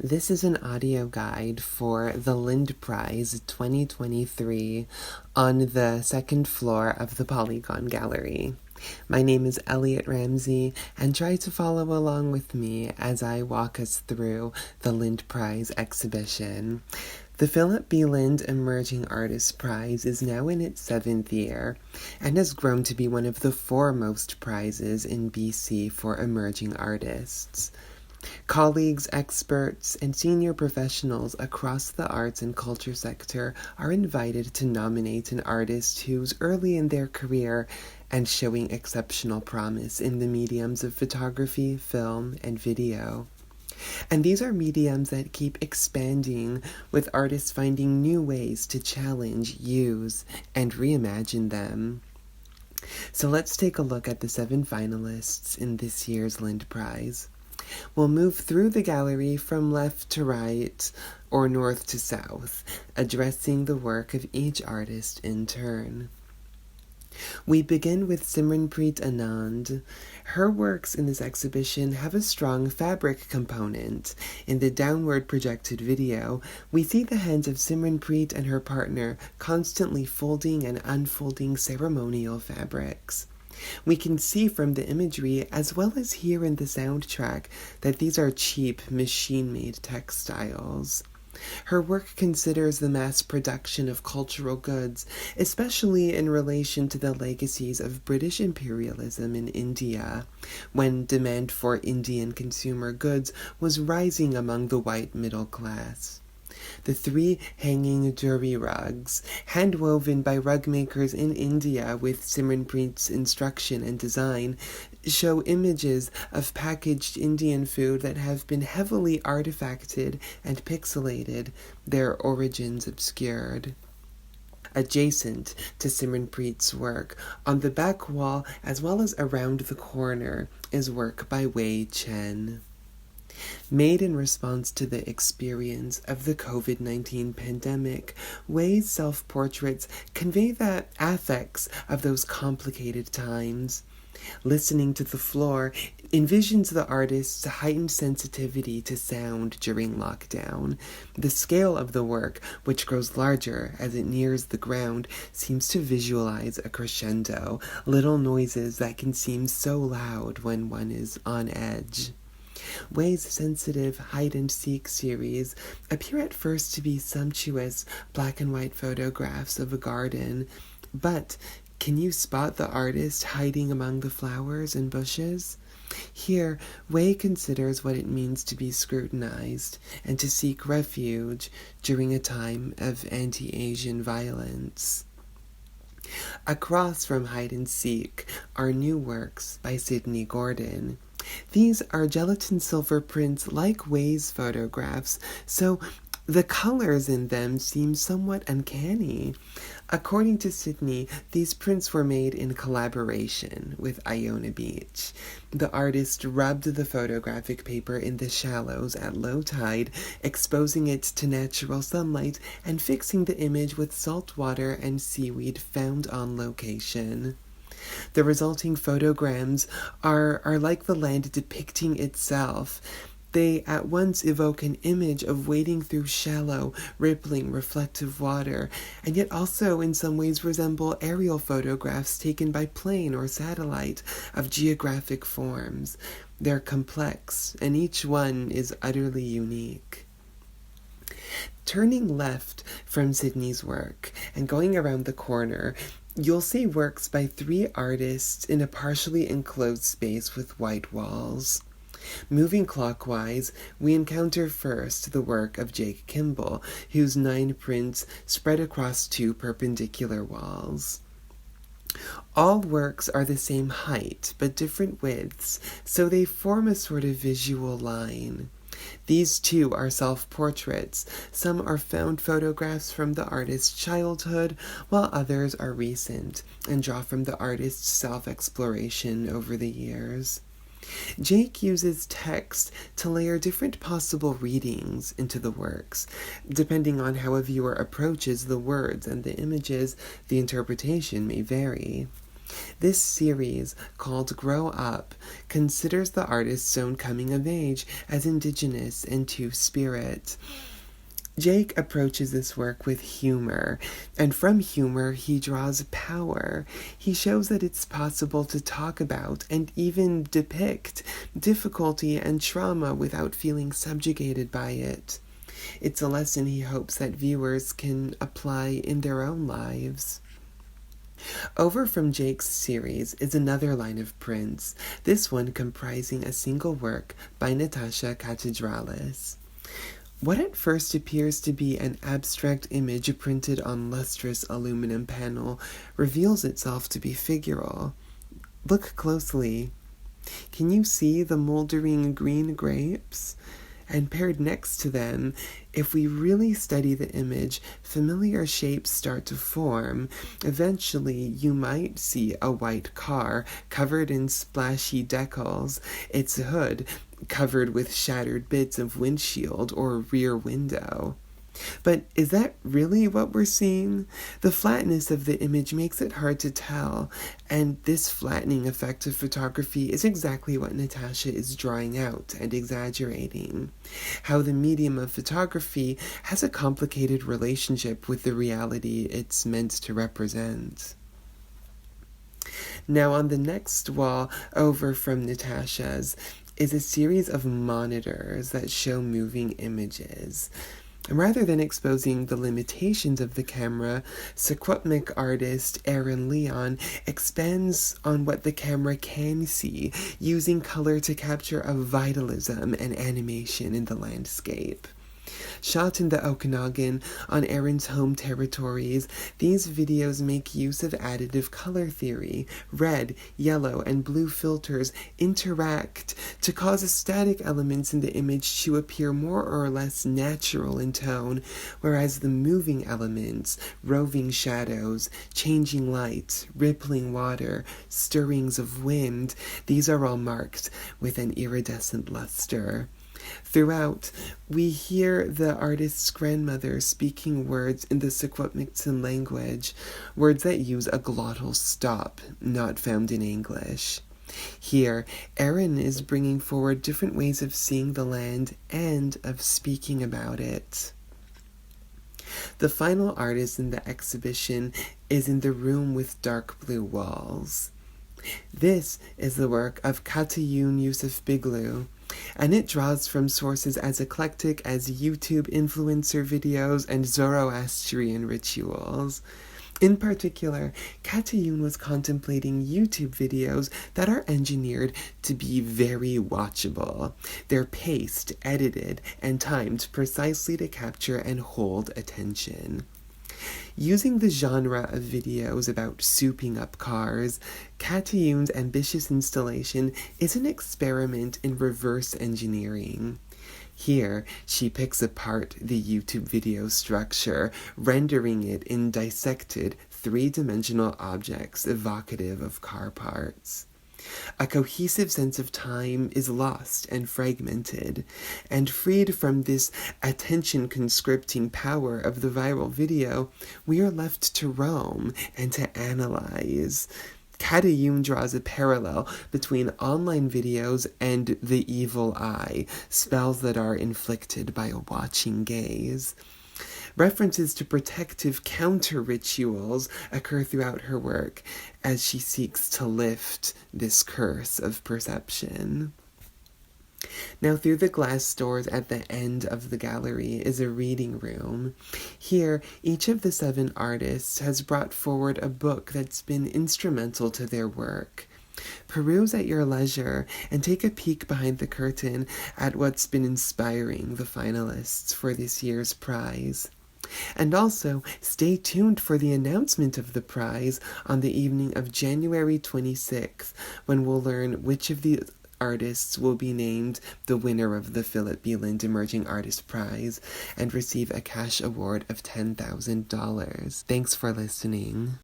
This is an audio guide for the Lind Prize 2023 on the second floor of the Polygon Gallery. My name is Elliott Ramsey, and try to follow along with me as I walk us through the Lind Prize exhibition. The Philip B. Lind Emerging Artist Prize is now in its 7th year and has grown to be one of the foremost prizes in BC for emerging artists. Colleagues, experts, and senior professionals across the arts and culture sector are invited to nominate an artist who's early in their career and showing exceptional promise in the mediums of photography, film, and video. And these are mediums that keep expanding, with artists finding new ways to challenge, use, and reimagine them. So let's take a look at the 7 finalists in this year's Lind Prize. We'll move through the gallery from left to right or north to south, addressing the work of each artist in turn. We begin with Simranpreet Anand. Her works in this exhibition have a strong fabric component. In the downward projected video, we see the hands of Simranpreet and her partner constantly folding and unfolding ceremonial fabrics. We can see from the imagery, as well as hear in the soundtrack, that these are cheap, machine-made textiles. Her work considers the mass production of cultural goods, especially in relation to the legacies of British imperialism in India, when demand for Indian consumer goods was rising among the white middle class. The 3 hanging dhuri rugs, hand-woven by rug makers in India with Simranpreet's instruction and design, show images of packaged Indian food that have been heavily artifacted and pixelated, their origins obscured. Adjacent to Simranpreet's work, on the back wall as well as around the corner, is work by Wei Chen. Made in response to the experience of the COVID-19 pandemic, Wei's self-portraits convey the affects of those complicated times. Listening to the floor envisions the artist's heightened sensitivity to sound during lockdown. The scale of the work, which grows larger as it nears the ground, seems to visualize a crescendo, little noises that can seem so loud when one is on edge. Wei's sensitive hide-and-seek series appear at first to be sumptuous black and white photographs of a garden, but can you spot the artist hiding among the flowers and bushes? Here, Wei considers what it means to be scrutinized and to seek refuge during a time of anti-Asian violence. Across from Hide and Seek are new works by Sydney Gordon. These are gelatin silver prints like Wei's photographs, so the colors in them seem somewhat uncanny. According to Sydney, these prints were made in collaboration with Iona Beach. The artist rubbed the photographic paper in the shallows at low tide, exposing it to natural sunlight and fixing the image with salt water and seaweed found on location. The resulting photograms are like the land depicting itself. They at once evoke an image of wading through shallow, rippling, reflective water, and yet also in some ways resemble aerial photographs taken by plane or satellite of geographic forms. They're complex, and each one is utterly unique. Turning left from Sydney's work and going around the corner, you'll see works by 3 artists in a partially enclosed space with white walls. Moving clockwise, we encounter first the work of Jake Kimball, whose 9 prints spread across 2 perpendicular walls. All works are the same height, but different widths, so they form a sort of visual line. These 2 are self-portraits. Some are found photographs from the artist's childhood, while others are recent and draw from the artist's self-exploration over the years. Jake uses text to layer different possible readings into the works. Depending on how a viewer approaches the words and the images, the interpretation may vary. This series, called Grow Up, considers the artist's own coming of age as indigenous and two-spirit. Jake approaches this work with humor, and from humor he draws power. He shows that it's possible to talk about and even depict difficulty and trauma without feeling subjugated by it. It's a lesson he hopes that viewers can apply in their own lives. Over from Jake's series is another line of prints, this one comprising a single work by Natasha Cathedralis. What at first appears to be an abstract image printed on lustrous aluminum panel reveals itself to be figural. Look closely. Can you see the moldering green grapes? And paired next to them, if we really study the image, familiar shapes start to form. Eventually, you might see a white car covered in splashy decals, its hood covered with shattered bits of windshield or rear window. But is that really what we're seeing? The flatness of the image makes it hard to tell, and this flattening effect of photography is exactly what Natasha is drawing out and exaggerating. How the medium of photography has a complicated relationship with the reality it's meant to represent. Now on the next wall, over from Natasha's, is a series of monitors that show moving images. And rather than exposing the limitations of the camera, Secwepemc artist Aaron Leon expands on what the camera can see, using color to capture a vitalism and animation in the landscape. Shot in the Okanagan, on Aaron's home territories, these videos make use of additive color theory. Red, yellow, and blue filters interact to cause static elements in the image to appear more or less natural in tone, whereas the moving elements, roving shadows, changing light, rippling water, stirrings of wind, these are all marked with an iridescent luster. Throughout, we hear the artist's grandmother speaking words in the Secwepemctsin language, words that use a glottal stop, not found in English. Here, Aaron is bringing forward different ways of seeing the land and of speaking about it. The final artist in the exhibition is in the room with dark blue walls. This is the work of Katayun Yusuf Biglu, and it draws from sources as eclectic as YouTube influencer videos and Zoroastrian rituals. In particular, Katayun was contemplating YouTube videos that are engineered to be very watchable. They're paced, edited, and timed precisely to capture and hold attention. Using the genre of videos about souping up cars, Katayun's ambitious installation is an experiment in reverse engineering. Here, she picks apart the YouTube video structure, rendering it in dissected, three-dimensional objects evocative of car parts. A cohesive sense of time is lost and fragmented, and freed from this attention-conscripting power of the viral video, we are left to roam and to analyze. Katayun draws a parallel between online videos and the evil eye, spells that are inflicted by a watching gaze. References to protective counter-rituals occur throughout her work as she seeks to lift this curse of perception. Now, through the glass doors at the end of the gallery is a reading room. Here, each of the 7 artists has brought forward a book that's been instrumental to their work. Peruse at your leisure and take a peek behind the curtain at what's been inspiring the finalists for this year's prize. And also, stay tuned for the announcement of the prize on the evening of January 26th, when we'll learn which of the artists will be named the winner of the Philip Beland Emerging Artist Prize and receive a cash award of $10,000. Thanks for listening.